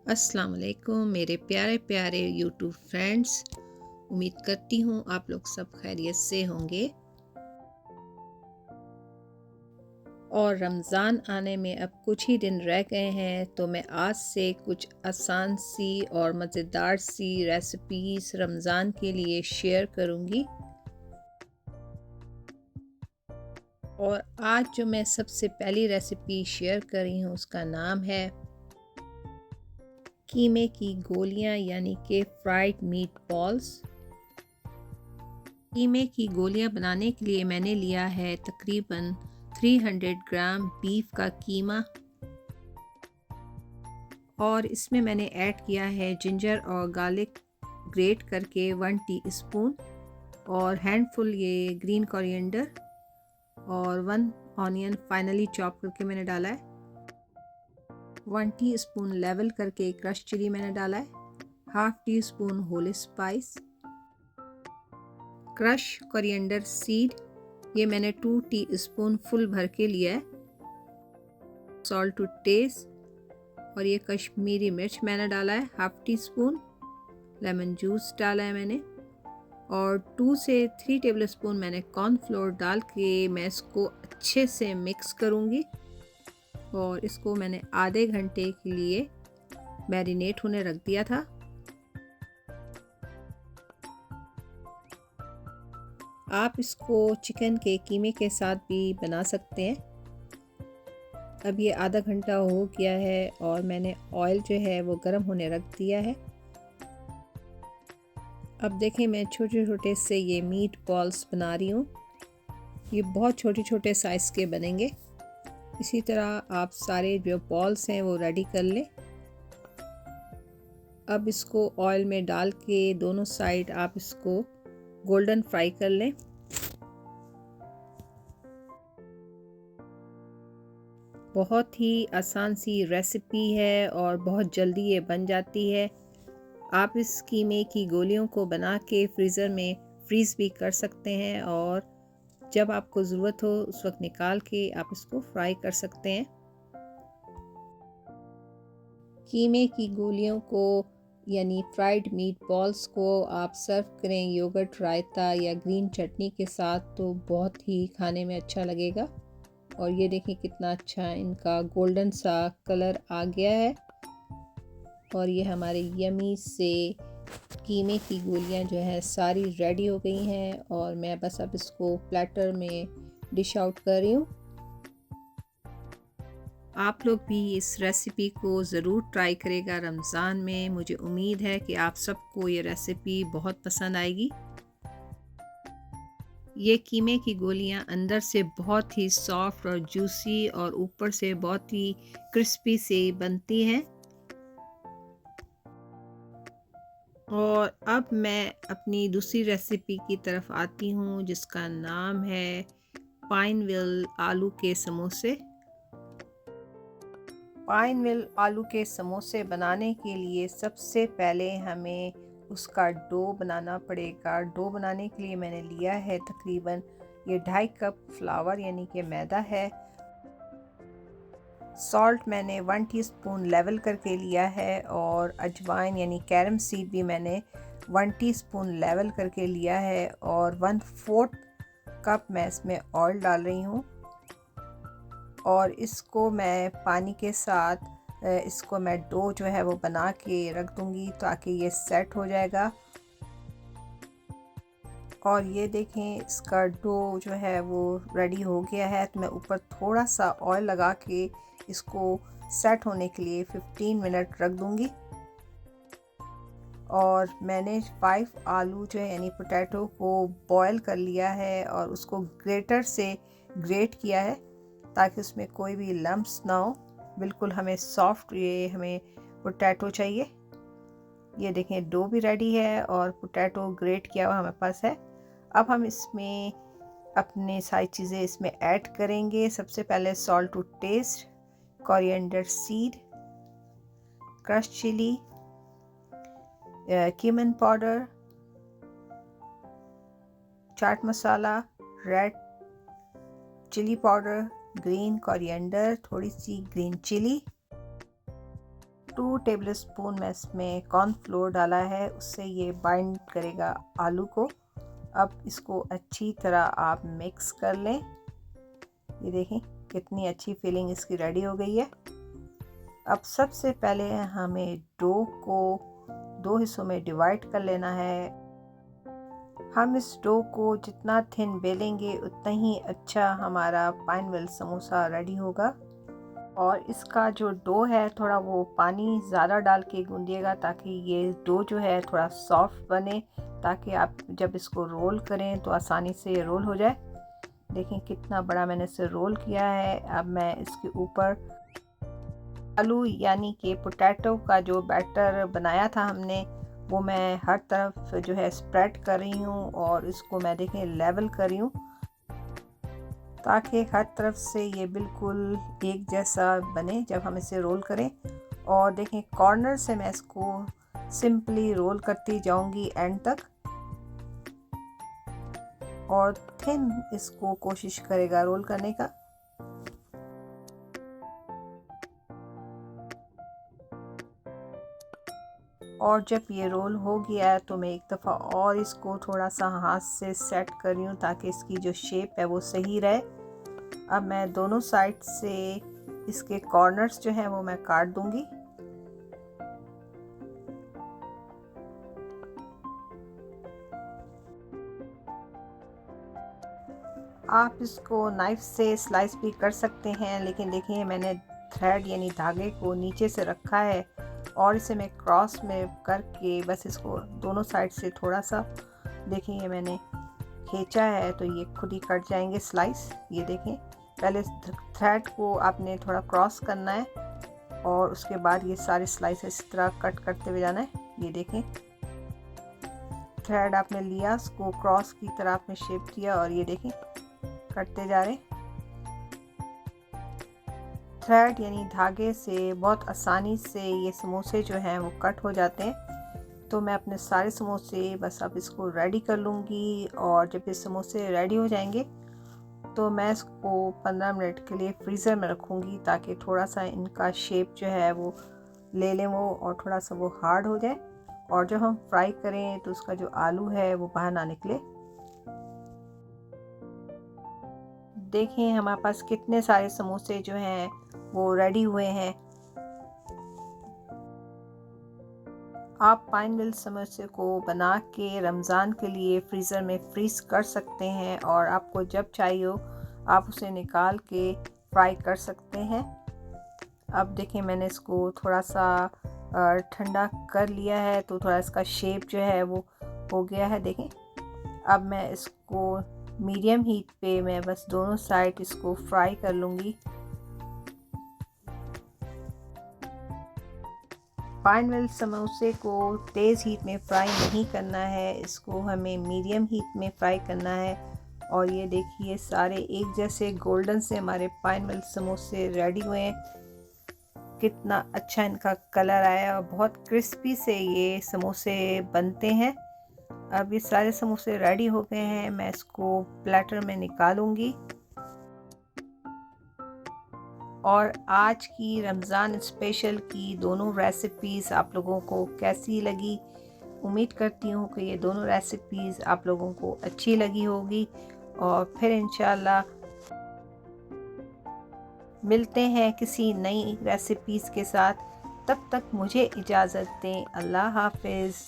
अस्सलाम वालेकुम मेरे प्यारे प्यारे यूट्यूब फ्रेंड्स। उम्मीद करती हूँ आप लोग सब खैरियत से होंगे और रमज़ान आने में अब कुछ ही दिन रह गए हैं, तो मैं आज से कुछ आसान सी और मज़ेदार सी रेसिपीज़ रमज़ान के लिए शेयर करूँगी। और आज जो मैं सबसे पहली रेसिपी शेयर कर रही हूँ उसका नाम है कीमे की गोलियाँ यानी कि फ्राइड मीट बॉल्स। कीमे की गोलियां बनाने के लिए मैंने लिया है तकरीबन 300 ग्राम बीफ का कीमा और इसमें मैंने ऐड किया है जिंजर और गार्लिक ग्रेट करके 1 टीस्पून और हैंडफुल ये ग्रीन कोरिएंडर और 1 ऑनियन फाइनली चॉप करके मैंने डाला है। 1 टीस्पून लेवल करके क्रश चिली मैंने डाला है। Half teaspoon whole spice, crush coriander seed ये मैंने 2 टीस्पून फुल भर के लिया है। सॉल्ट टू टेस्ट और ये कश्मीरी मिर्च मैंने डाला है half tea spoon. Lemon juice डाला है मैंने और 2 से 3 टेबलस्पून मैंने कॉर्नफ्लोर डाल के मैं इसको अच्छे से मिक्स करूँगी और इसको मैंने आधे घंटे के लिए मैरिनेट होने रख दिया था। आप इसको चिकन के कीमे के साथ भी बना सकते हैं। अब ये आधा घंटा हो गया है और मैंने ऑयल जो है वो गर्म होने रख दिया है। अब देखें मैं छोटे छोटे से ये मीट बॉल्स बना रही हूँ। ये बहुत छोटे छोटे साइज़ के बनेंगे। इसी तरह आप सारे जो बॉल्स हैं वो रेडी कर लें। अब इसको ऑयल में डाल के दोनों साइड आप इसको गोल्डन फ्राई कर लें। बहुत ही आसान सी रेसिपी है और बहुत जल्दी ये बन जाती है। आप इस कीमे की गोलियों को बना के फ्रीज़र में फ्रीज़ भी कर सकते हैं और जब आपको ज़रूरत हो उस वक्त निकाल के आप इसको फ्राई कर सकते हैं। कीमे की गोलियों को यानी फ्राइड मीट बॉल्स को आप सर्व करें योगर्ट रायता या ग्रीन चटनी के साथ तो बहुत ही खाने में अच्छा लगेगा। और ये देखें कितना अच्छा इनका गोल्डन सा कलर आ गया है और ये हमारे यमी से कीमे की गोलियां जो है सारी रेडी हो गई हैं और मैं बस अब इसको प्लेटर में डिश आउट कर रही हूँ। आप लोग भी इस रेसिपी को ज़रूर ट्राई करेगा रमज़ान में। मुझे उम्मीद है कि आप सबको ये रेसिपी बहुत पसंद आएगी। ये कीमे की गोलियां अंदर से बहुत ही सॉफ्ट और जूसी और ऊपर से बहुत ही क्रिस्पी से बनती हैं। और अब मैं अपनी दूसरी रेसिपी की तरफ आती हूँ जिसका नाम है पाइनविल आलू के समोसे। पाइनविल आलू के समोसे बनाने के लिए सबसे पहले हमें उसका डो बनाना पड़ेगा। डो बनाने के लिए मैंने लिया है तकरीबन ये 2.5 कप फ्लावर यानी कि मैदा है। सॉल्ट मैंने 1 टीस्पून लेवल करके लिया है और अजवाइन यानी कैरम सीड भी मैंने 1 टीस्पून लेवल करके लिया है और 1/4 कप मैं इसमें ऑयल डाल रही हूँ और इसको मैं पानी के साथ इसको मैं डो जो है वो बना के रख दूँगी ताकि ये सेट हो जाएगा। और ये देखें इसका डो जो है वो रेडी हो गया है, तो मैं ऊपर थोड़ा सा ऑयल लगा के इसको सेट होने के लिए 15 मिनट रख दूँगी। और मैंने 5 आलू जो है यानी पोटैटो को बॉयल कर लिया है और उसको ग्रेटर से ग्रेट किया है ताकि उसमें कोई भी लम्प्स ना हो। बिल्कुल हमें सॉफ्ट ये हमें पोटैटो चाहिए। ये देखें डो भी रेडी है और पोटैटो ग्रेट किया हुआ हमारे पास है। अब हम इसमें अपने सारी चीज़ें इसमें ऐड करेंगे। सबसे पहले salt to taste, coriander seed, crush chilli, cumin powder, chaat masala, red chilli powder, green coriander, थोड़ी सी ग्रीन चिली 2 टेबल स्पून मैं इसमें कॉर्नफ्लोर डाला है, उससे ये बाइंड करेगा आलू को। अब इसको अच्छी तरह आप मिक्स कर लें। ये देखें कितनी अच्छी फिलिंग इसकी रेडी हो गई है। अब सबसे पहले हमें डो को 2 हिस्सों में डिवाइड कर लेना है। हम इस डो को जितना थिन बेलेंगे उतना ही अच्छा हमारा पाइनवेल समोसा रेडी होगा। और इसका जो डो है थोड़ा वो पानी ज़्यादा डाल के गूंदिएगा ताकि ये डो जो है थोड़ा सॉफ्ट बने, ताकि आप जब इसको रोल करें तो आसानी से ये रोल हो जाए। देखें कितना बड़ा मैंने इसे रोल किया है। अब मैं इसके ऊपर आलू यानी कि पोटैटो का जो बैटर बनाया था हमने, वो मैं हर तरफ जो है स्प्रेड कर रही हूँ और इसको मैं देखें लेवल कर रही हूँ ताकि हर तरफ से ये बिल्कुल एक जैसा बने जब हम इसे रोल करें। और देखें कॉर्नर से मैं इसको सिंपली रोल करती जाऊंगी एंड तक, और थिन इसको कोशिश करेगा रोल करने का। और जब ये रोल हो गया है तो मैं एक दफ़ा और इसको थोड़ा सा हाथ से सेट कर रही हूँ ताकि इसकी जो शेप है वो सही रहे। अब मैं दोनों साइड से इसके कॉर्नर्स जो हैं वो मैं काट दूंगी। आप इसको नाइफ से स्लाइस भी कर सकते हैं, लेकिन देखिए मैंने थ्रेड यानी धागे को नीचे से रखा है और इसे मैं क्रॉस में करके बस इसको दोनों साइड से थोड़ा सा देखिए मैंने खींचा है तो ये खुद ही कट जाएंगे स्लाइस। ये देखें पहले थ्रेड को आपने थोड़ा क्रॉस करना है और उसके बाद ये सारे स्लाइस इस तरह कट करते हुए जाना है। ये देखें थ्रेड आपने लिया, उसको क्रॉस की तरह आपने शेप दिया और ये देखें कटते जा रहे। थ्रेड यानी धागे से बहुत आसानी से ये समोसे जो हैं वो कट हो जाते हैं। तो मैं अपने सारे समोसे बस अब इसको रेडी कर लूँगी और जब ये समोसे रेडी हो जाएंगे तो मैं इसको 15 मिनट के लिए फ्रीज़र में रखूँगी ताकि थोड़ा सा इनका शेप जो है वो ले लें वो और थोड़ा सा वो हार्ड हो जाए, और जब हम फ्राई करें तो उसका जो आलू है वो बाहर ना निकले। देखें हमारे पास कितने सारे समोसे जो हैं वो रेडी हुए हैं। आप पाइनवेल समोसे को बना के रमज़ान के लिए फ्रीज़र में फ्रीज़ कर सकते हैं और आपको जब चाहिए हो आप उसे निकाल के फ्राई कर सकते हैं। अब देखें मैंने इसको थोड़ा सा ठंडा कर लिया है तो थोड़ा इसका शेप जो है वो हो गया है। देखें अब मैं इसको मीडियम हीट पे मैं बस दोनों साइड इसको फ्राई कर लूँगी। पाइनवेल समोसे को तेज़ हीट में फ्राई नहीं करना है, इसको हमें मीडियम हीट में फ्राई करना है। और ये देखिए सारे एक जैसे गोल्डन से हमारे पाइनवेल समोसे रेडी हुए हैं। कितना अच्छा इनका कलर आया और बहुत क्रिस्पी से ये समोसे बनते हैं। अब ये सारे समोसे रेडी हो गए हैं, मैं इसको प्लेटर में निकालूंगी। और आज की रमज़ान स्पेशल की दोनों रेसिपीज़ आप लोगों को कैसी लगी? उम्मीद करती हूँ कि ये दोनों रेसिपीज़ आप लोगों को अच्छी लगी होगी। और फिर इंशाल्लाह मिलते हैं किसी नई रेसिपीज़ के साथ। तब तक मुझे इजाज़त दें। अल्लाह हाफ़िज़।